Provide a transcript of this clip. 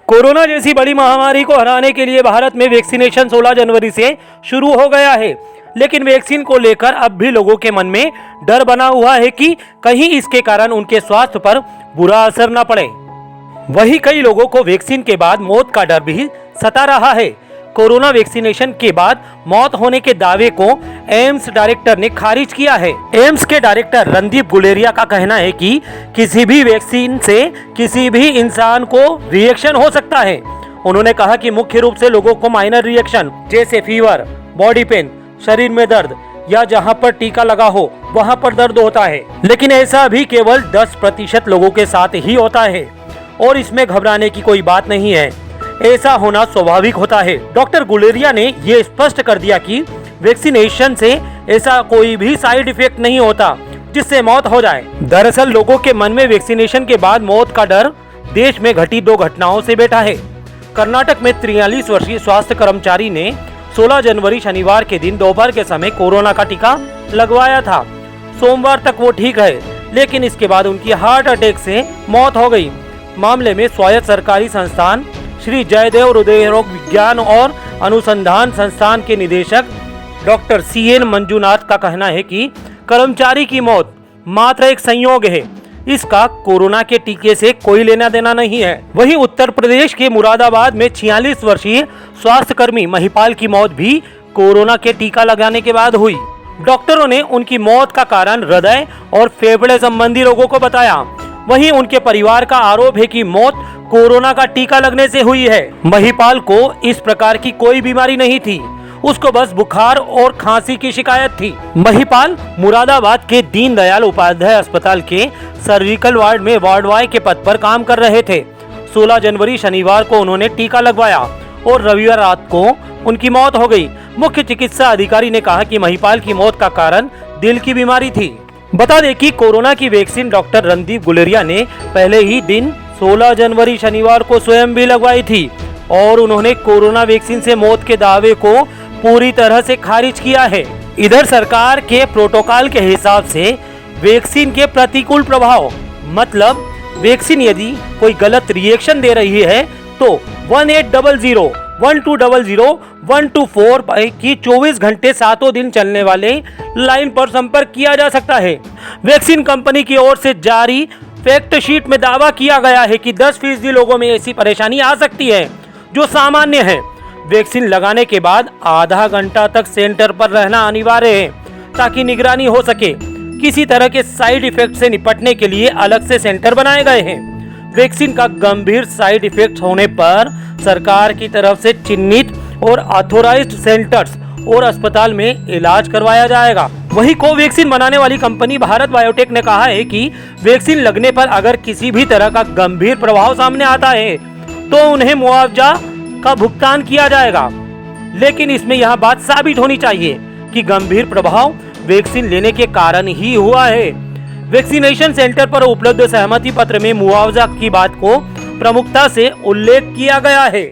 Corona जैसी बड़ी महामारी को हराने के लिए भारत में वैक्सीनेशन 16 जनवरी से शुरू हो गया है। लेकिन वैक्सीन को लेकर अब भी लोगों के मन में डर बना हुआ है कि कहीं इसके कारण उनके स्वास्थ्य पर बुरा असर न पड़े। वहीं कई लोगों को वैक्सीन के बाद मौत का डर भी सता रहा है। कोरोना वैक्सीनेशन के बाद मौत होने के दावे को एम्स डायरेक्टर ने खारिज किया है। एम्स के डायरेक्टर रणदीप गुलेरिया का कहना है कि किसी भी वैक्सीन से किसी भी इंसान को रिएक्शन हो सकता है। उन्होंने कहा कि मुख्य रूप से लोगों को माइनर रिएक्शन जैसे फीवर, बॉडी पेन, शरीर में दर्द या जहां पर टीका लगा हो वहां पर दर्द होता है, लेकिन ऐसा भी केवल 10% लोगों के साथ ही होता है और इसमें घबराने की कोई बात नहीं है। ऐसा होना स्वाभाविक होता है। डॉक्टर गुलेरिया ने ये स्पष्ट कर दिया कि वैक्सीनेशन से ऐसा कोई भी साइड इफेक्ट नहीं होता जिससे मौत हो जाए। दरअसल लोगों के मन में वैक्सीनेशन के बाद मौत का डर देश में घटी 2 घटनाओं से बैठा है। कर्नाटक में 43 वर्षीय स्वास्थ्य कर्मचारी ने 16 जनवरी शनिवार के दिन दोपहर के समय कोरोना का टीका लगवाया था। सोमवार तक वो ठीक है, लेकिन इसके बाद उनकी हार्ट अटैक से मौत हो गई। मामले में स्वायत्त सरकारी संस्थान श्री जयदेव हृदय रोग विज्ञान और अनुसंधान संस्थान के निदेशक डॉक्टर CN मंजुनाथ का कहना है कि कर्मचारी की मौत मात्र एक संयोग है, इसका कोरोना के टीके से कोई लेना देना नहीं है। वहीं उत्तर प्रदेश के मुरादाबाद में 46 वर्षीय स्वास्थ्य कर्मी महिपाल की मौत भी कोरोना के टीका लगाने के बाद हुई। डॉक्टरों ने उनकी मौत का कारण हृदय और फेफड़े संबंधी रोगों को बताया। वहीं उनके परिवार का आरोप है कि मौत कोरोना का टीका लगने से हुई है। महिपाल को इस प्रकार की कोई बीमारी नहीं थी, उसको बस बुखार और खांसी की शिकायत थी। महिपाल मुरादाबाद के दीनदयाल उपाध्याय अस्पताल के सर्जिकल वार्ड में वार्ड बॉय के पद पर काम कर रहे थे। 16 जनवरी शनिवार को उन्होंने टीका लगवाया और रविवार रात को उनकी मौत हो गई। मुख्य चिकित्सा अधिकारी ने कहा कि महिपाल की मौत का कारण दिल की बीमारी थी। बता दें कि कोरोना की वैक्सीन डॉक्टर रणदीप गुलेरिया ने पहले ही दिन 16 जनवरी शनिवार को स्वयं भी लगवाई थी और उन्होंने कोरोना वैक्सीन से मौत के दावे को पूरी तरह से खारिज किया है। इधर सरकार के प्रोटोकॉल के हिसाब से वैक्सीन के प्रतिकूल प्रभाव मतलब वैक्सीन यदि कोई गलत रिएक्शन दे रही है तो 1800 1200 124 की 24 घंटे 7 दिन चलने वाले लाइन पर संपर्क किया जा सकता है। वैक्सीन कंपनी की ओर से जारी फैक्ट शीट में दावा किया गया है कि 10% लोगों में ऐसी परेशानी आ सकती है जो सामान्य है। वैक्सीन लगाने के बाद आधा घंटा तक सेंटर पर रहना अनिवार्य है ताकि निगरानी हो सके। किसी तरह के साइड इफेक्ट से निपटने के लिए अलग से सेंटर बनाए गए हैं। वैक्सीन का गंभीर साइड इफेक्ट होने पर सरकार की तरफ से चिन्हित और ऑथोराइज्ड सेंटर्स और अस्पताल में इलाज करवाया जाएगा। वहीं कोवैक्सीन बनाने वाली कंपनी भारत बायोटेक ने कहा है कि वैक्सीन लगने पर अगर किसी भी तरह का गंभीर प्रभाव सामने आता है तो उन्हें मुआवजा का भुगतान किया जाएगा, लेकिन इसमें यह बात साबित होनी चाहिए कि गंभीर प्रभाव वैक्सीन लेने के कारण ही हुआ है। वैक्सीनेशन सेंटर पर उपलब्ध सहमति पत्र में मुआवजा की बात को प्रमुखता से उल्लेख किया गया है।